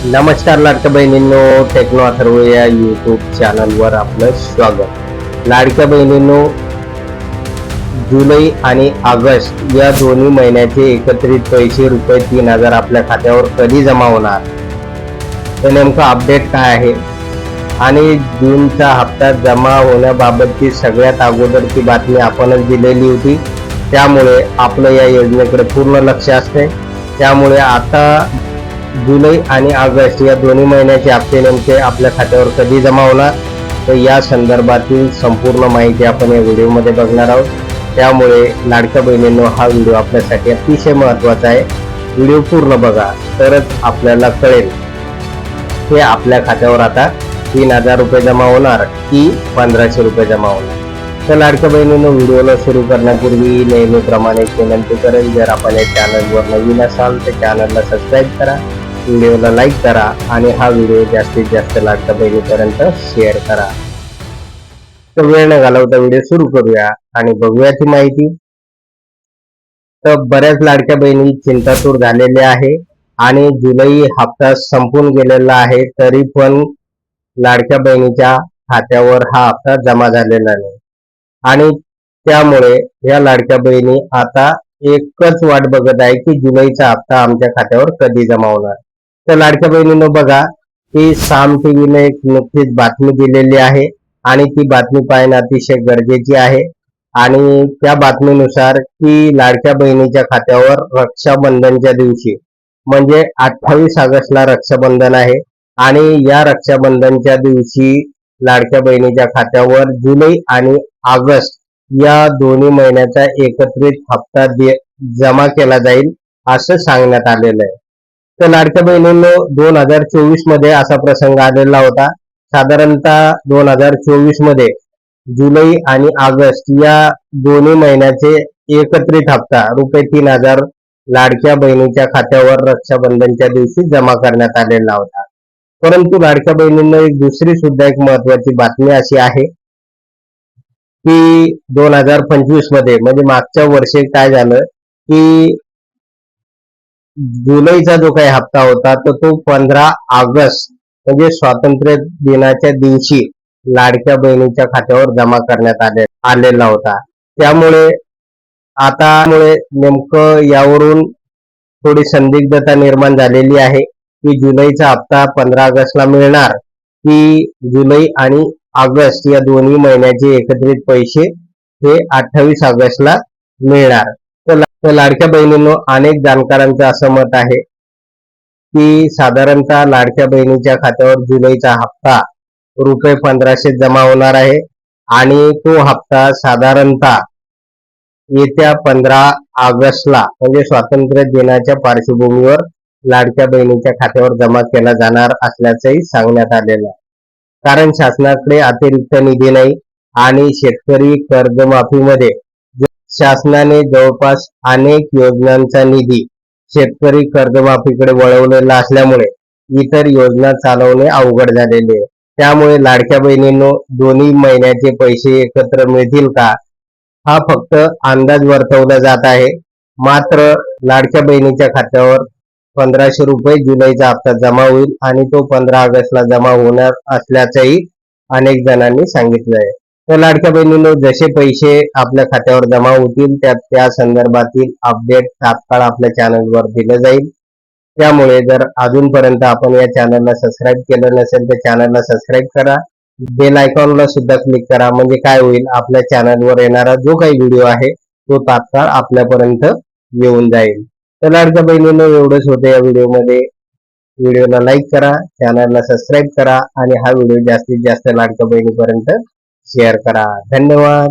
नमस्कार लाडक्या बहिणींनो, टेक्नो अथर्व या यूट्यूब चॅनलवर आपलं स्वागत. लाडक्या बहिणींनो, जुलै आणि ऑगस्ट या दोन्ही महिन्याचे एकत्रित पैसे रुपये 3,000 आपल्या खात्यावर कधी जमा होणार, हे नेमकं अपडेट काय आहे आणि जूनचा हप्ता जमा होण्याबाबतची सगळ्यात अगोदरची बातमी आपणच दिलेली होती. त्यामुळे आपलं या योजनेकडे पूर्ण लक्ष असते. त्यामुळे आता जुलै आणि ऑगस्ट या दोन्ही महिन्याचे हप्ते नेमके आपल्या खात्यावर कधी जमा होणार, तर या संदर्भातील संपूर्ण माहिती आपण या व्हिडिओमध्ये बघणार आहोत. त्यामुळे लाडक्या बहिणींनो, हा व्हिडिओ आपल्यासाठी अतिशय महत्त्वाचा आहे. व्हिडिओ पूर्ण बघा, तरच आपल्याला कळेल की आपल्या खात्यावर आता 3,000 रुपये जमा होणार की 1,500 रुपये जमा होणार. तर लाडक्या बहिणींनो, व्हिडिओला सुरू करण्यापूर्वी नेहमीप्रमाणे विनंती करेल, जर आपण या चॅनलवर नवीन असाल तर चॅनलला सबस्क्राईब करा, व्हिडिओला लाईक करा आणि हा व्हिडिओ जास्तीत जास्त लाडक्या बहिणीपर्यंत शेअर करा. तर वेळ न घालवता व्हिडिओ सुरू करूया आणि बघूया ती माहिती. तर बऱ्याच लाडक्या बहिणी चिंतातूर झालेले आहे आणि जुलै हप्ता संपून गेलेला आहे, तरी पण लाडक्या बहिणीच्या खात्यावर हा हप्ता जमा झालेला नाही. आणि त्यामुळे या लाडक्या बहिणी आता एकच वाट बघत आहे की जुलैचा हप्ता आमच्या खात्यावर कधी जमा होणार. तर लाडक्या बहिणींनो, बघा की साम टीव्हीने एक नुकतीच बातमी दिलेली आहे आणि ती बातमी पाहणं अतिशय गरजेची आहे. आणि त्या बातमीनुसार की लाडक्या बहिणीच्या खात्यावर रक्षाबंधनच्या दिवशी म्हणजे 28 ऑगस्टला रक्षाबंधन आहे आणि या रक्षाबंधनच्या दिवशी लाडक्या बहिणीच्या खात्यावर जुलै आणि ऑगस्ट या दोन्ही महिन्याचा एकत्रित हप्ता जमा केला जाईल असं सांगण्यात आलेलं आहे. तर लाडक्या बहिणींनो, 2024 मध्ये असा प्रसंग आलेला होता. साधारणतः 2024 मध्ये जुलै आणि ऑगस्ट या दोन्ही महिन्याचे एकत्रित हप्ता रुपये 3,000 लाडक्या बहिणीच्या खात्यावर रक्षाबंधनच्या दिवशी जमा करण्यात आलेला होता. परंतु लाडक्या बहिणींना एक दुसरी सुद्धा एक महत्वाची बातमी अशी आहे की 2025 मध्ये म्हणजे मागच्या वर्षी काय झालं की जुलैचा जो काही हप्ता होता तर तो 15 ऑगस्ट म्हणजे स्वातंत्र्य दिनाच्या दिवशी लाडक्या बहिणीच्या खात्यावर जमा करण्यात आलेला होता. त्यामुळे आता नेमकं यावरून थोडी संदिग्धता निर्माण झालेली आहे की जुलैचा हप्ता 15 ऑगस्टला मिळणार की जुलै आणि ऑगस्ट या दोन्ही महिन्याचे एकत्रित पैसे हे 28 ऑगस्टला मिळणार. तर लाडक्या बहिणींनो, अनेक जाणकारांचं असं मत आहे की साधारणतः लाडक्या बहिणीच्या खात्यावर जुलैचा हप्ता रुपये 1,500 जमा होणार आहे आणि तो हप्ता साधारणतः येत्या 15 ऑगस्टला म्हणजे स्वातंत्र्य दिनाच्या पार्श्वभूमीवर लाडक्या बहिणीच्या खात्यावर जमा केला जाणार असल्याचंही सांगण्यात आलेलं आहे. कारण शासनाकडे अतिरिक्त निधी नाही आणि शेतकरी कर्जमाफीमध्ये शासनाने जवळपास अनेक योजनांचा निधी शेतकरी कर्जमाफीकडे वळवलेला असल्यामुळे इतर योजना चालवणे अवघड झालेले आहे. त्यामुळे लाडक्या बहिणींनो, दोन्ही महिन्याचे पैसे एकत्र मिळतील का, हा फक्त अंदाज वर्तवला जात आहे. मात्र लाडक्या बहिणीच्या खात्यावर 1,500 रुपये जुलैचा हप्ता जमा होईल आणि तो 15 ऑगस्टला जमा होणार असल्याचंही अनेक जणांनी सांगितलं आहे. तर लाडक्या बहिणींनो, जसे पैसे आपल्या खात्यावर जमा होतील त्या संदर्भातील अपडेट तात्काळ आपल्या चॅनलवर दिलं जाईल. त्यामुळे जर अजूनपर्यंत आपण या चॅनलला सबस्क्राईब केलं नसेल तर चॅनलला सबस्क्राईब करा, बेल आयकॉनला सुद्धा क्लिक करा. म्हणजे काय होईल, आपल्या चॅनलवर येणारा जो काही व्हिडिओ आहे तो तात्काळ आपल्यापर्यंत येऊन जाईल. तर लाडक्या बहिणींनो, एवढंच होतं या व्हिडिओमध्ये. व्हिडिओला लाईक करा, चॅनलला सबस्क्राईब करा आणि हा व्हिडिओ जास्तीत जास्त लाडक्या बहिणीपर्यंत शेअर करा. धन्यवाद.